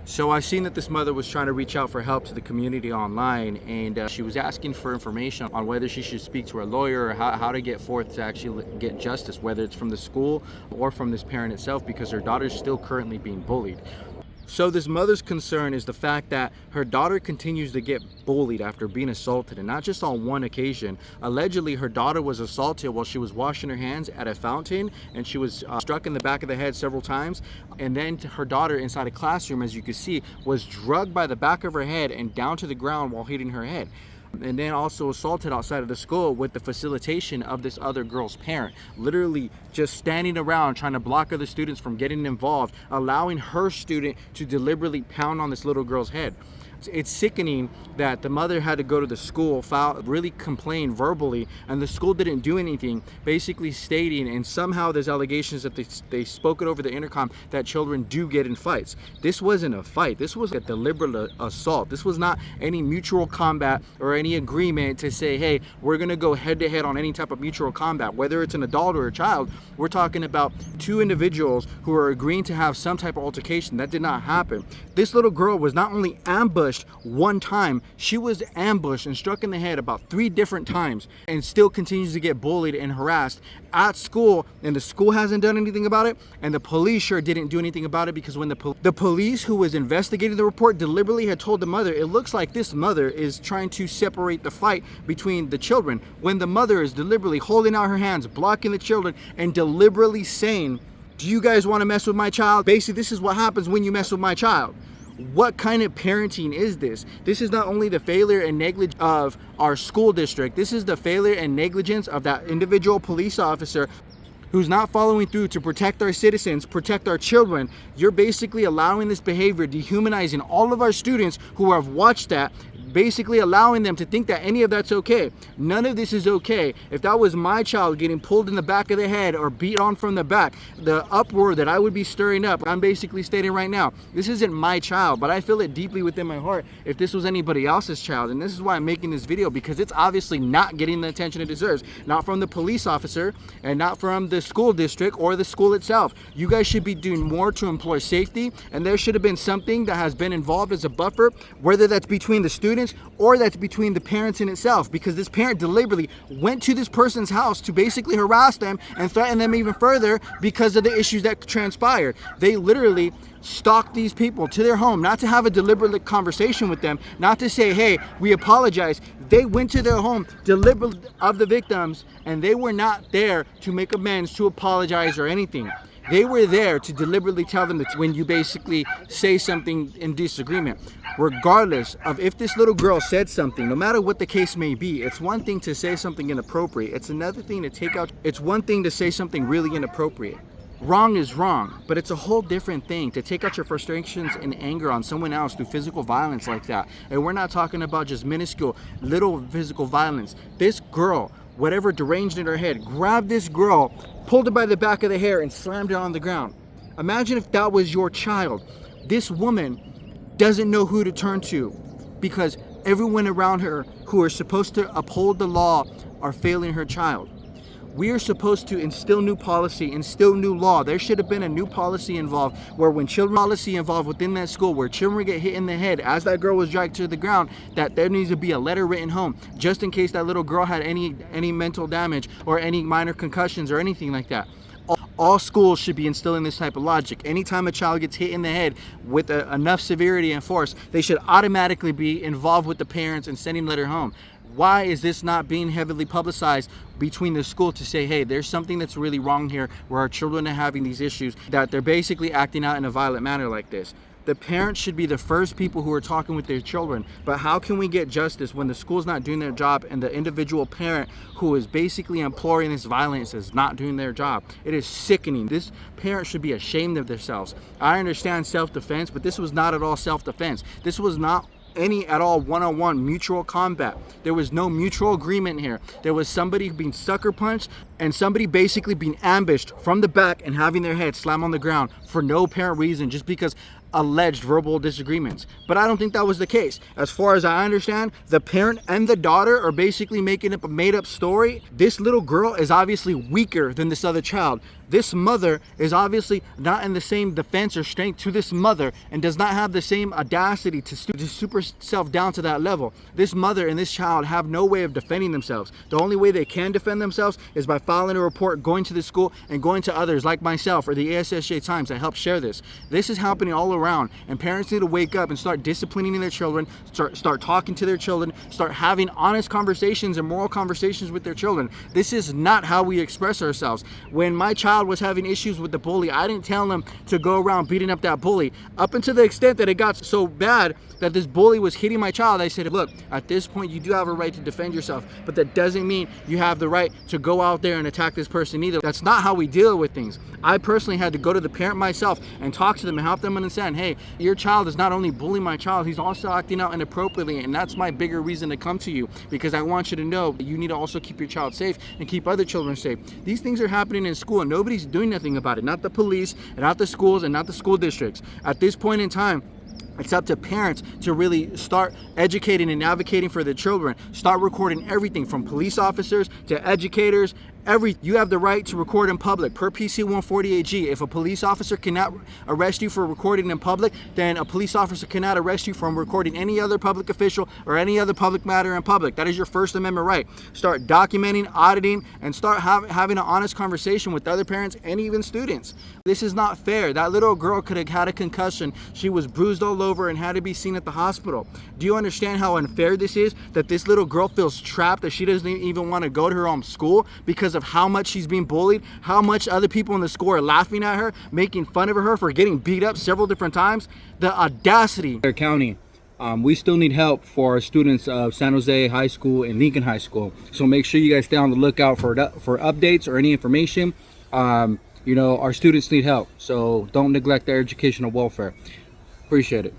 So I've seen that this mother was trying to reach out for help to the community online, and she was asking for information on whether she should speak to her lawyer or how to get forth to actually get justice, whether it's from the school or from this parent itself, because her daughter is still currently being bullied. So this mother's concern is the fact that her daughter continues to get bullied after being assaulted, and not just on one occasion. Allegedly, her daughter was assaulted while she was washing her hands at a fountain, and she was struck in the back of the head several times. And then her daughter inside a classroom, as you can see, was drugged by the back of her head and down to the ground while hitting her head. And then also assaulted outside of the school with the facilitation of this other girl's parent, literally just standing around trying to block other students from getting involved, allowing her student to deliberately pound on this little girl's head. It's sickening that the mother had to go to the school, really complain verbally, and the school didn't do anything, basically stating, and somehow there's allegations that they spoke it over the intercom, that children do get in fights. This wasn't a fight. This was a deliberate assault. This was not any mutual combat or any agreement to say, hey, we're going to go head to head on any type of mutual combat, whether it's an adult or a child. We're talking about two individuals who are agreeing to have some type of altercation. That did not happen. This little girl was not only ambushed one time, she was ambushed and struck in the head about 3 different times, and still continues to get bullied and harassed at school, and the school hasn't done anything about it, and the police sure didn't do anything about it, because when the police who was investigating the report deliberately had told the mother, it looks like this mother is trying to separate the fight between the children, when the mother is deliberately holding out her hands, blocking the children, and deliberately saying, do you guys want to mess with my child? Basically, this is what happens when you mess with my child. What kind of parenting is this? This is not only the failure and negligence of our school district, this is the failure and negligence of that individual police officer who's not following through to protect our citizens, protect our children. You're basically allowing this behavior, dehumanizing all of our students who have watched that, basically allowing them to think that any of that's okay. None of this is okay. If that was my child getting pulled in the back of the head or beat on from the back, the uproar that I would be stirring up, I'm basically stating right now, this isn't my child, but I feel it deeply within my heart if this was anybody else's child. And this is why I'm making this video, because it's obviously not getting the attention it deserves. Not from the police officer, and not from the school district or the school itself. You guys should be doing more to employ safety, and there should have been something that has been involved as a buffer, whether that's between the students or that's between the parents in itself, because this parent deliberately went to this person's house to basically harass them and threaten them even further because of the issues that transpired. They literally stalked these people to their home, not to have a deliberate conversation with them, not to say, hey, we apologize. They went to their home deliberately of the victims, and they were not there to make amends, to apologize or anything. They were there to deliberately tell them that when you basically say something in disagreement, regardless of if this little girl said something, no matter what the case may be, it's one thing to say something inappropriate. It's another thing to take out, it's one thing to say something really inappropriate. Wrong is wrong, but it's a whole different thing to take out your frustrations and anger on someone else through physical violence like that. And we're not talking about just minuscule, little physical violence. This girl, whatever deranged in her head, grabbed this girl, pulled her by the back of the hair, and slammed her on the ground. Imagine if that was your child. This woman doesn't know who to turn to, because everyone around her who are supposed to uphold the law are failing her child. We are supposed to instill new policy, instill new law. There should have been a new policy involved where when policy involved within that school where children get hit in the head as that girl was dragged to the ground, that there needs to be a letter written home just in case that little girl had any mental damage or any minor concussions or anything like that. All schools should be instilling this type of logic. Anytime a child gets hit in the head with enough severity and force, they should automatically be involved with the parents and sending a letter home. Why is this not being heavily publicized between the school to say, hey, there's something that's really wrong here where our children are having these issues, that they're basically acting out in a violent manner like this? The parents should be the first people who are talking with their children. But how can we get justice when the school's not doing their job and the individual parent who is basically imploring this violence is not doing their job? It is sickening. This parent should be ashamed of themselves. I understand self-defense, but this was not at all self-defense. This was not any at all one-on-one mutual combat. There was no mutual agreement here. There was somebody being sucker punched and somebody basically being ambushed from the back and having their head slam on the ground for no apparent reason, just because alleged verbal disagreements. But I don't think that was the case. As far as I understand, the parent and the daughter are basically making up a made-up story. This little girl is obviously weaker than this other child. This mother is obviously not in the same defense or strength to this mother and does not have the same audacity to super self down to that level. This mother and this child have no way of defending themselves. The only way they can defend themselves is by filing a report, going to the school, and going to others like myself or the ASSJ Times that help share this. This is happening all around, and parents need to wake up and start disciplining their children, start talking to their children, start having honest conversations and moral conversations with their children. This is not how we express ourselves. When my child was having issues with the bully, I didn't tell him to go around beating up that bully, up until the extent that it got so bad that this bully was hitting my child. I said, look, at this point you do have a right to defend yourself, but that doesn't mean you have the right to go out there and attack this person either. That's not how we deal with things. I personally had to go to the parent myself and talk to them and help them understand, hey, your child is not only bullying my child, he's also acting out inappropriately, and that's my bigger reason to come to you, because I want you to know that you need to also keep your child safe and keep other children safe. These things are happening in school and nobody's doing nothing about it. Not the police, and not the schools, and not the school districts. At this point in time, it's up to parents to really start educating and advocating for their children. Start recording everything from police officers to educators. You have the right to record in public per PC 148G. If a police officer cannot arrest you for recording in public, then a police officer cannot arrest you from recording any other public official or any other public matter in public. That is your First Amendment right. Start documenting, auditing, and start having an honest conversation with other parents and even students. This is not fair. That little girl could have had a concussion. She was bruised all over and had to be seen at the hospital. Do you understand how unfair this is? That this little girl feels trapped, that she doesn't even want to go to her own school because of how much she's being bullied, how much other people in the school are laughing at her, making fun of her for getting beat up several different times. The audacity. County, we still need help for our students of San Jose High School and Lincoln High School. So make sure you guys stay on the lookout for updates or any information. Our students need help, so don't neglect their educational welfare. Appreciate it.